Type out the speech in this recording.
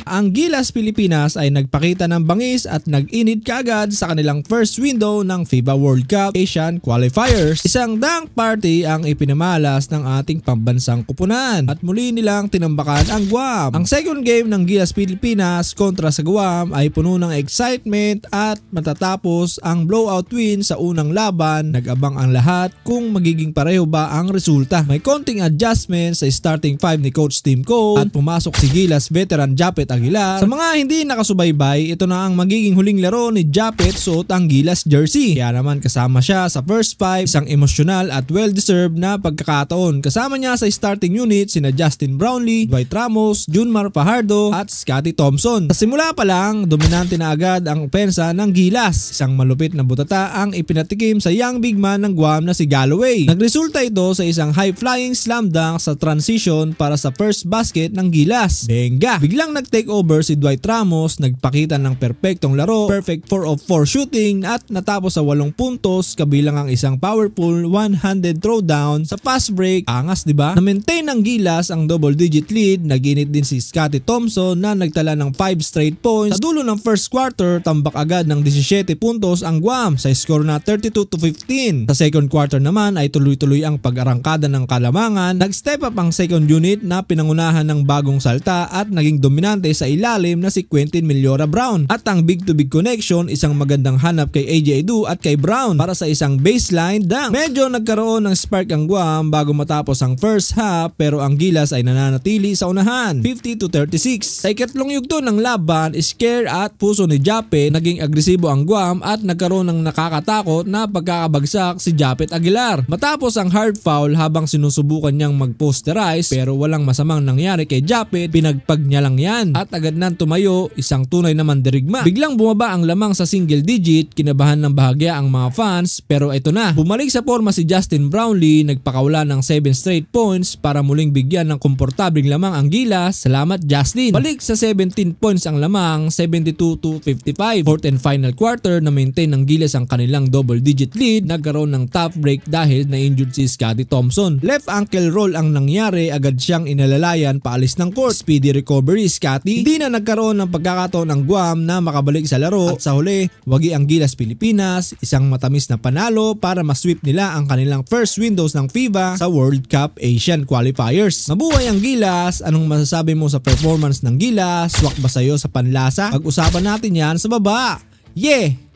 ang Gilas Pilipinas ay nagpakita ng bangis at nag-init kaagad sa kanilang first window ng FIBA World Cup Asian Qualifiers. Isang dunk party ang ipinamalas ng ating pambansang kupunan at muli nilang tinambakan ang Guam. Ang second game ng Gilas Pilipinas kontra sa Guam ay puno ng excitement at matatapos ang blowout win sa unang laban. Nag-abang ang lahat kung magiging pareho ba ang resulta. May konting adjustment sa starting five ni Coach Tim Cole at pumasok si Gilas veteran Japet Aguilar. Sa mga hindi nakasubaybay, ito na ang magiging huling laro ni Japet suot ang Gilas jersey. Kaya naman kasama siya sa first five, isang emosyonal at well-deserved na pagkakataon. Kasama niya sa starting unit sina Justin Brownlee, Dwight Ramos, Junmar Fajardo at Scottie Thompson. Sa simula pa lang, dominante na agad ang opensa ng Gilas. Isang malupit na butata ang ipinatikim sa young big man ng Guam na si Galloway. Nagresulta ito sa isang high-flying slam dunk sa transition para sa first basket ng Gilas. Benga! Biglang nag-take over si Dwight Ramos, nagpakita ng perpektong laro, perfect 4 of 4 shooting at natapos sa 8 puntos kabilang ang isang powerful one-handed throwdown sa fast break. Angas, diba? Na-maintain ng Gilas ang double-digit lead. Naginit din si Scottie Thompson na nagtala ng 5 straight points. Sa dulo ng first quarter, tambak agad ng 17 puntos ang Guam sa score na 32-15. Sa second quarter naman ay tuloy-tuloy ang pag-arangkada ng Kalamangan. Nag-step up ang second unit na pinangunahan ng bagong salta at naging dominante sa ilalim na si Quentin Meliora Brown. At ang big-to-big connection, isang magandang hanap kay AJ Edu at kay Brown para sa isang baseline dunk. Medyo nagkaroon ng spark ang Guam bago matapos ang first half pero ang Gilas ay nananatili sa unahan 50-36. Sa ikatlong yugto ng laban, scare at puso ni Japet, naging agresibo ang Guam at nagkaroon ng nakakatakot na pagkakabagsak si Japet Aguilar. Matapos ang hard foul habang sinusubukan niyang mag-posterize pero walang masamang nangyari kay Japet, pinagpag niya lang yan at agad nang tumayo, isang tunay naman dirigma. Biglang bumaba ang lamang sa single digit, kinabahan ng bahagya ang mga fans pero ito na. Bumalik sa forma si Justin Brownlee, nagpakawala ng 7 straight points para muling bigyan ng komportabling lamang ang Gilas. Salamat Justin. Balik sa 17 points ang lamang, 72-55. Fourth and final quarter na maintain ng Gilas ang kanilang double digit lead. Nagkaroon ng top break dahil na-injured si Scottie Thompson. Left ankle roll ang nangyari, agad siyang inalalayan paalis ng court. Speedy recovery Scottie. Hindi na nagkaroon ng pagkakataon ng Guam na makabalik sa laro at sa huli, wagi ang Gilas Pilipinas, isang matamis na panalo para masweep nila ang kanilang first windows ng FIBA sa World Cup Asian Qualifiers. Mabuhay ang Gilas! Anong masasabi mo sa performance ng Gilas? Swak ba sa'yo sa panlasa? Pag-usapan natin yan sa baba. Yeah!